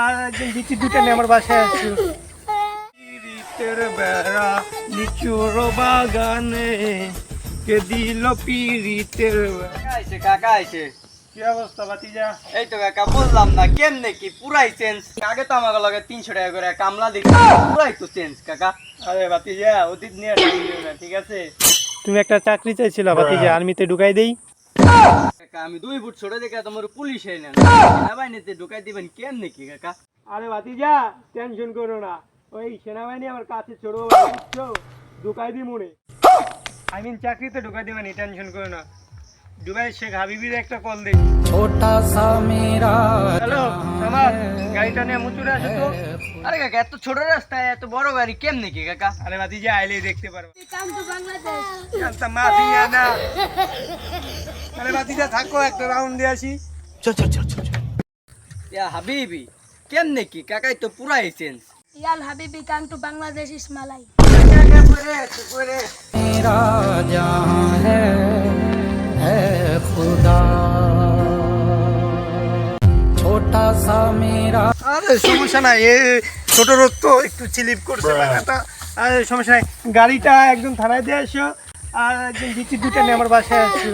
আর একজন দিচ্ছি দুটো নিয়ে আমার বাসায় আসছো। পিরিতের বেড়া লিচুর বাগানে কে দিল পিরিতের আইছে কাকা আইছে। কি অবস্থা ভাতিজা? এই তো কাকা বললাম না কেমনে কি পুরাই চেঞ্জ। আগে তো আমার লগে 300 টাকা করে কামলা দিই, পুরাই তো চেঞ্জ কাকা। আরে ভাতিজা অতীত নিয়ে টাইম দিও না, ঠিক আছে? তুমি একটা চাকরি চাইছিল ভাতিজা, আর্মিতে ঢুকাই দেই। কাকা আমি 2 ফুট ছোট দেখে তোমার পুলিশ এনে সেনাবাহিনীতে ঢুকাই দিবেন কেমনে কি কাকা? আরে ভাতিজা টেনশন করো না, ওই সেনাবাহিনী আমার কাছে ছোড়ো বুঝছো, ঢুকাই দি মনে। চাকরিতে ঢুকাই দিবেন, টেনশন করো না। দুবাই শেখ হাবিবির একটা কল দেই। छोटा सा मेरा হ্যালো আমার গাড়িটা নিয়ে মুচুরে আসো তো। আরে কাকা এত ছোট রাস্তায় এত বড় গাড়ি কেমনে কি কাকা? আরে ভাতিজা আইলেই দেখতে পারবো। Come to Bangladesh. জানতাম মাফিয়া না। আরে ভাতিজা থাকো, একটা রাউন্ড দিয়ে আসি। ইয়া হাবিবি কেমনে কি কাকাই তো পুরাই change. Yal Habibi, come to Bangladesh is Malay. मेरा जहाँ है खुदा छोटा सा मेरा আরে সমস্যা নাই, এ ছোট রোদ তো একটু স্লিপ করছে মাথাটা। আরে সমস্যা নাই, গাড়িটা একদম থানায় দিয়ে আসো। আর একজন দিচ্ছি দুটো নিয়ে আমার বাসায় আসছো।